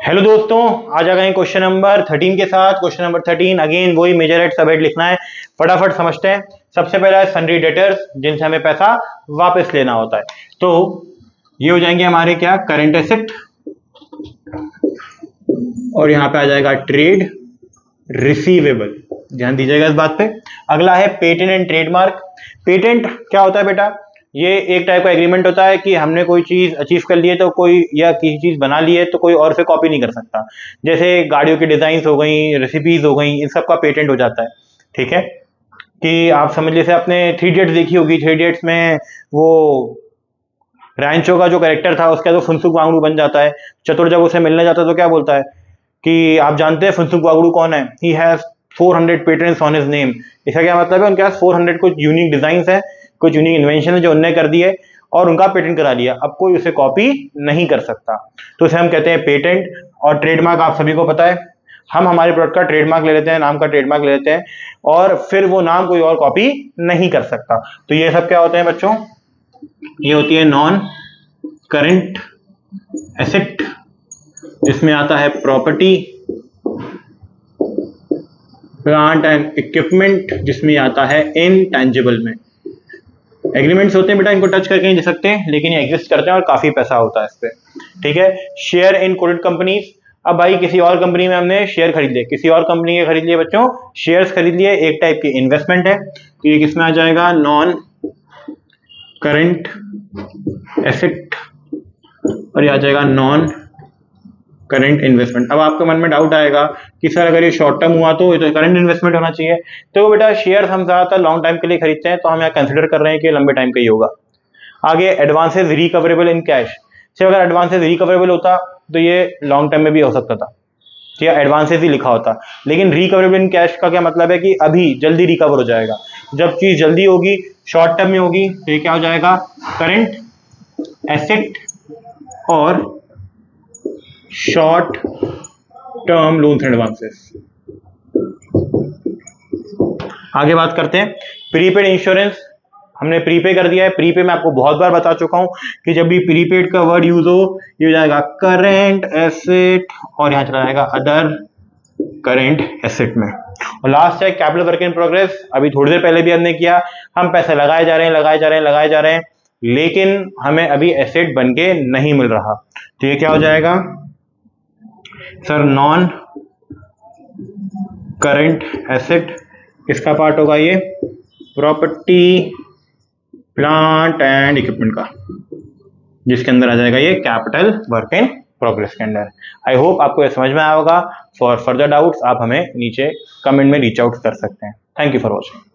Hello दोस्तों, आज आ गए क्वेश्चन नंबर 13 के साथ। क्वेश्चन नंबर 13 अगेन वही मेजर हेड सब हेड लिखना है। फटाफट समझते हैं। सबसे पहला है सन्ड्री डेटर्स, जिनसे हमें पैसा वापस लेना होता है। तो ये हो जाएंगे हमारे क्या, करंट एसेट, और यहां पे आ जाएगा ट्रेड रिसीवेबल। ध्यान दीजिएगा इस बात पे। अगला है पेटेंट एंड ट्रेडमार्क। पेटेंट क्या होता है बेटा? ये एक टाइप का एग्रीमेंट होता है कि हमने कोई चीज अचीव कर ली है तो कोई, या किसी चीज बना ली है तो कोई और से कॉपी नहीं कर सकता। जैसे गाड़ियों की डिजाइन हो गई, रेसिपीज हो गई, इन सब का पेटेंट हो जाता है। ठीक है, कि आप समझ लीजिए आपने 3 इडियट्स देखी होगी। 3 इडियट्स में वो रैंचो का जो कैरेक्टर था उसका तो फुनसुक वांगडू बन जाता है। चतुर जब उसे मिलने जाता है तो क्या बोलता है कि आप जानते हैं फुनसुक वांगडू कौन है? He has 400 patents on his name. इसका क्या मतलब है? उनके पास 400 कुछ यूनिक डिजाइन है, कुछ यूनिक इन्वेंशन है जो उनने कर दी है और उनका पेटेंट करा लिया। अब कोई उसे कॉपी नहीं कर सकता, तो इसे हम कहते हैं पेटेंट। और ट्रेडमार्क आप सभी को पता है, हम हमारे प्रोडक्ट का ट्रेडमार्क ले लेते हैं, नाम का ट्रेडमार्क ले लेते हैं, और फिर वो नाम कोई और कॉपी नहीं कर सकता। तो ये सब क्या होते हैं बच्चों? ये होती है नॉन करंट एसेट, जिसमें आता है प्रॉपर्टी, प्लांट एंड इक्विपमेंट, जिसमें आता है इनटेंजिबल में। एग्रीमेंट्स होते हैं बेटा, इनको टच करके नहीं दे सकते, लेकिन ये एग्जिस्ट करते हैं और काफी पैसा होता है इस पे। ठीक है, शेयर इन कोटेड कंपनीज। अब भाई किसी और कंपनी में हमने शेयर खरीद लिए, किसी और कंपनी के खरीद लिए बच्चों, शेयर्स खरीद लिए, एक टाइप की इन्वेस्टमेंट है। तो ये किसमें आ जाएगा? नॉन करंट एसेट, और ये आ जाएगा नॉन करंट इन्वेस्टमेंट। अब आपके मन में डाउट आएगा कि सर अगर ये शॉर्ट टर्म हुआ तो ये तो करंट इन्वेस्टमेंट होना चाहिए। तो बेटा शेयर हम ज्यादातर लॉन्ग टाइम के लिए खरीदते हैं, तो हम यहाँ कंसिडर कर रहे हैं कि लंबे टाइम का ही होगा। आगे एडवांसेस रिकवरेबल इन कैश। सिर्फ अगर एडवांसेस रिकवरेबल होता तो ये लॉन्ग टर्म में भी हो सकता था, या एडवांसेस ही लिखा होता। लेकिन रिकवरेबल इन कैश का क्या मतलब है कि अभी जल्दी रिकवर हो जाएगा। जब चीज जल्दी होगी, शॉर्ट टर्म में होगी, तो ये क्या हो जाएगा? करंट एसेट और short term loans and advances. आगे बात करते हैं प्रीपेड इंश्योरेंस। हमने प्रीपे कर दिया है। प्रीपे मैं आपको बहुत बार बता चुका हूं कि जब भी प्रीपेड का वर्ड यूज हो, ये हो जाएगा करंट एसेट, और यहां चला जाएगा अदर करंट एसेट में। और लास्ट है कैपिटल वर्क इन प्रोग्रेस। अभी थोड़ी देर पहले भी हमने किया, हम पैसे लगाए जा रहे हैं, लगाए जा रहे हैं, लगाए जा रहे हैं, लेकिन हमें अभी एसेट बन के नहीं मिल रहा। तो ये क्या हो जाएगा सर? Non current asset. किसका पार्ट होगा ये? प्रॉपर्टी, प्लांट एंड इक्विपमेंट का, जिसके अंदर आ जाएगा ये कैपिटल वर्क इन प्रोग्रेस के अंदर। आई होप आपको ये समझ में आया होगा। फॉर फर्दर डाउट्स आप हमें नीचे कमेंट में रीच आउट कर सकते हैं। Thank you for watching.